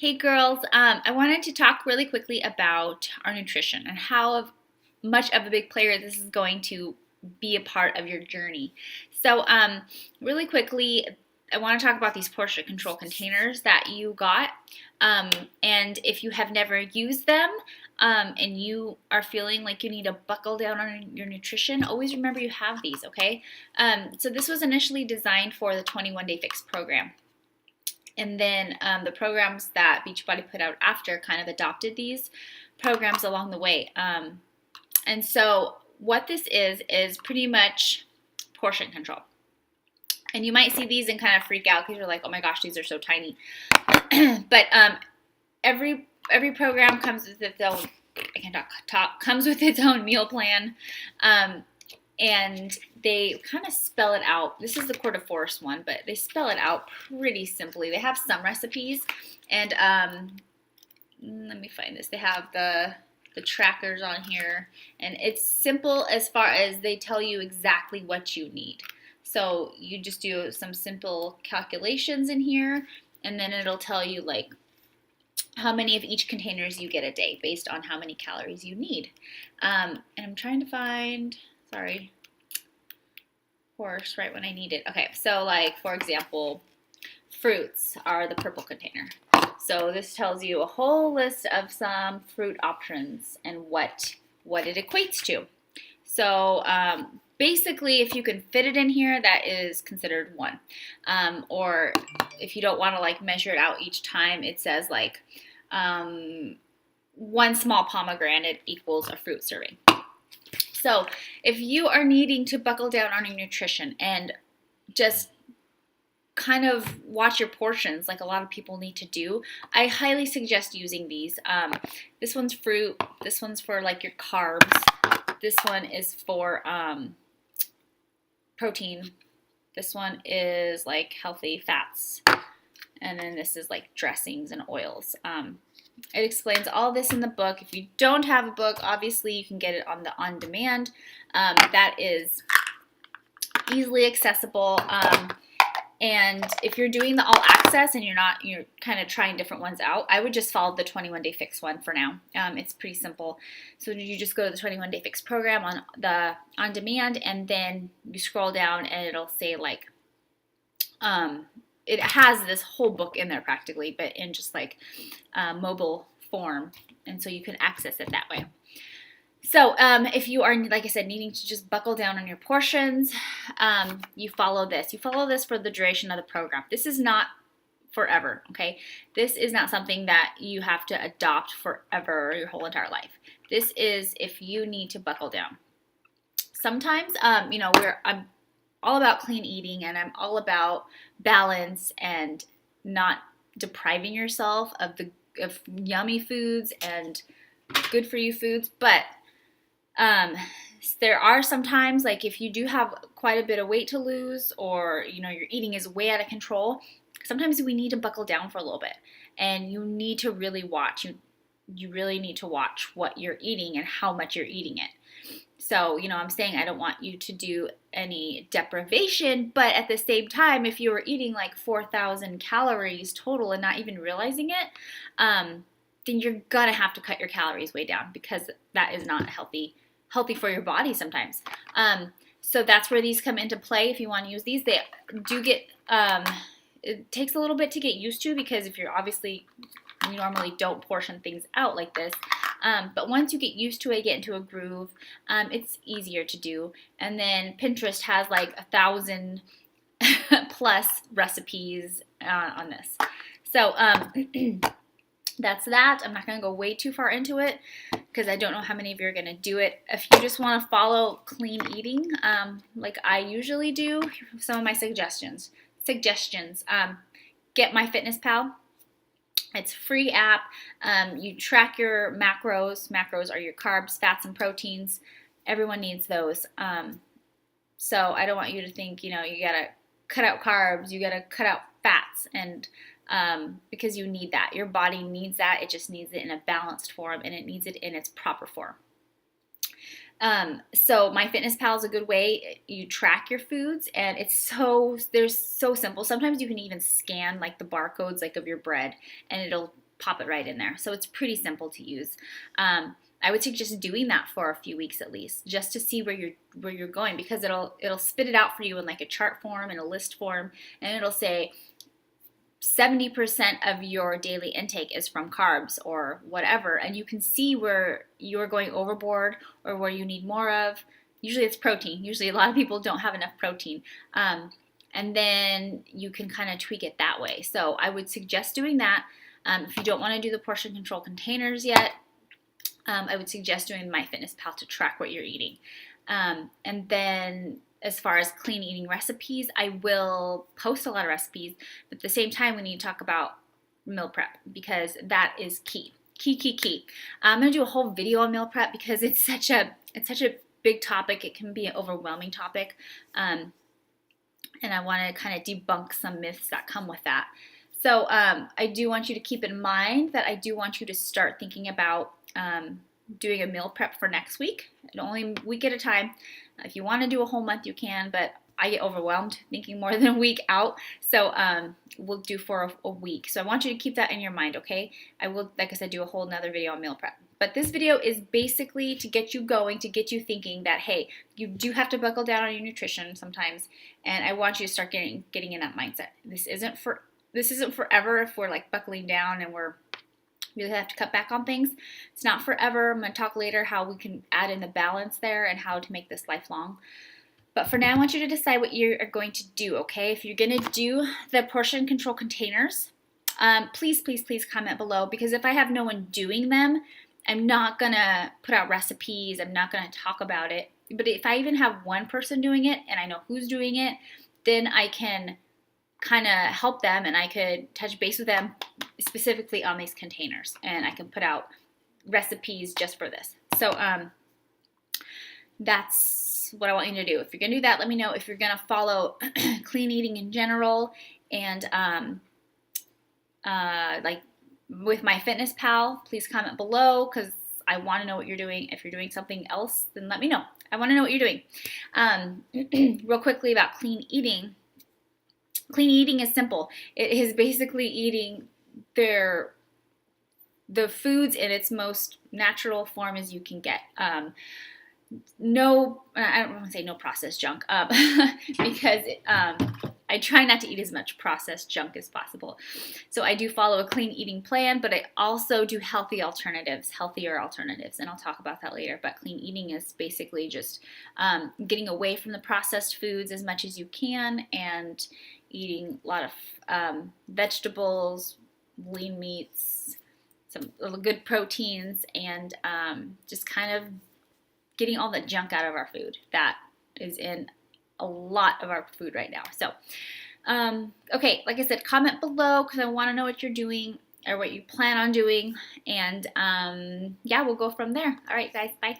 Hey girls, I wanted to talk really quickly about our nutrition and how much of a big player this is going to be a part of your journey. So, really quickly, I want to talk about these portion control containers that you got. Um, and if you have never used them and you are feeling like you need to buckle down on your nutrition, always remember you have these, okay? So, this was initially designed for the 21 Day Fix program. And then the programs that Beachbody put out after kind of adopted these programs along the way. And so what this is pretty much portion control. And you might see these and kind of freak out because you're like, oh my gosh, these are so tiny. But every program comes with its own, I can't talk, comes with its own meal plan. And they kind of spell it out. This is the Core de Force one, but they spell it out pretty simply. They have some recipes, and let me find this. They have the trackers on here, and it's simple as far as they tell you exactly what you need. So you just do some simple calculations in here, and then it'll tell you like how many of each containers you get a day based on how many calories you need. And I'm trying to find, sorry, course, right when I need it. Okay, so like for example, fruits are the purple container. So this tells you a whole list of some fruit options and what it equates to. So basically, if you can fit it in here, that is considered one. Or if you don't want to like measure it out each time, it says like one small pomegranate equals a fruit serving. So if you are needing to buckle down on your nutrition and just kind of watch your portions like a lot of people need to do, I highly suggest using these. This one's fruit. This one's for like your carbs. This one is for protein. This one is like healthy fats. And then this is like dressings and oils. It explains all this in the book. If you don't have a book, obviously you can get it on the on-demand. That is easily accessible. And if you're doing the all access and you're kind of trying different ones out, I would just follow the 21 Day Fix one for now. It's pretty simple. So you just go to the 21 Day Fix program on the on-demand, and then you scroll down and it'll say like, it has this whole book in there practically, but in just like mobile form, and so you can access it that way. So if you are, like I said, needing to just buckle down on your portions, you follow this. You follow this for the duration of the program. This is not forever, okay? This is not something that you have to adopt forever, your whole entire life. This is if you need to buckle down. Sometimes, I'm all about clean eating, and I'm all about balance and not depriving yourself of yummy foods and good for you foods. But there are some times, like if you do have quite a bit of weight to lose, or your eating is way out of control, sometimes we need to buckle down for a little bit, and you need to really watch. You really need to watch what you're eating and how much you're eating it. So, I'm saying I don't want you to do any deprivation, but at the same time, if you were eating like 4,000 calories total and not even realizing it, then you're gonna have to cut your calories way down, because that is not healthy for your body sometimes. So that's where these come into play. If you want to use these, they do get, it takes a little bit to get used to, because if you normally don't portion things out like this. But once you get used to it, get into a groove, it's easier to do. And then Pinterest has like 1,000 plus recipes on this. So that's that. I'm not going to go way too far into it, because I don't know how many of you are going to do it. If you just want to follow clean eating, like I usually do, some of my suggestions. Get MyFitnessPal. It's a free app. You track your macros. Macros are your carbs, fats, and proteins. Everyone needs those. So I don't want you to think, you gotta cut out carbs, you gotta cut out fats, and because you need that. Your body needs that. It just needs it in a balanced form, and it needs it in its proper form. So MyFitnessPal is a good way. You track your foods, and they're so simple. Sometimes you can even scan like the barcodes like of your bread, and it'll pop it right in there. So it's pretty simple to use. I would suggest doing that for a few weeks at least, just to see where you're going, because it'll spit it out for you in like a chart form, in a list form, and it'll say 70% of your daily intake is from carbs or whatever, and you can see where you're going overboard or where you need more of. Usually it's protein. Usually a lot of people don't have enough protein. And then you can kind of tweak it that way. So I would suggest doing that. If you don't want to do the portion control containers yet, I would suggest doing MyFitnessPal to track what you're eating. And then as far as clean eating recipes, I will post a lot of recipes, but at the same time we need to talk about meal prep, because that is key. Key. I'm going to do a whole video on meal prep because it's such a big topic. It can be an overwhelming topic. And I want to kind of debunk some myths that come with that. So I do want you to keep in mind that I do want you to start thinking about doing a meal prep for next week, only a week at a time. If you want to do a whole month, you can, but I get overwhelmed thinking more than a week out. So we'll do for a week. So I want you to keep that in your mind, okay? I will, like I said, do a whole nother video on meal prep. But this video is basically to get you going, to get you thinking that, hey, you do have to buckle down on your nutrition sometimes, and I want you to start getting in that mindset. This isn't forever if we're like buckling down and we're really have to cut back on things. It's not forever. I'm going to talk later how we can add in the balance there and how to make this lifelong. But for now, I want you to decide what you are going to do, okay? If you're going to do the portion control containers, please comment below, because if I have no one doing them, I'm not going to put out recipes. I'm not going to talk about it. But if I even have one person doing it and I know who's doing it, then I can kind of help them, and I could touch base with them specifically on these containers, and I can put out recipes just for this. So that's what I want you to do. If you're going to do that, let me know. If you're going to follow clean eating in general, and like with MyFitnessPal, please comment below, because I want to know what you're doing. If you're doing something else, then let me know. I want to know what you're doing. Real quickly about clean eating. Clean eating is simple. It is basically eating the foods in its most natural form as you can get. No, I don't want to say no processed junk, because I try not to eat as much processed junk as possible. So I do follow a clean eating plan, but I also do healthier alternatives, and I'll talk about that later. But clean eating is basically just getting away from the processed foods as much as you can, and eating a lot of vegetables, lean meats, some good proteins, and just kind of getting all the junk out of our food that is in a lot of our food right now. So, okay, like I said, comment below, because I want to know what you're doing or what you plan on doing, and yeah, we'll go from there. All right, guys, bye.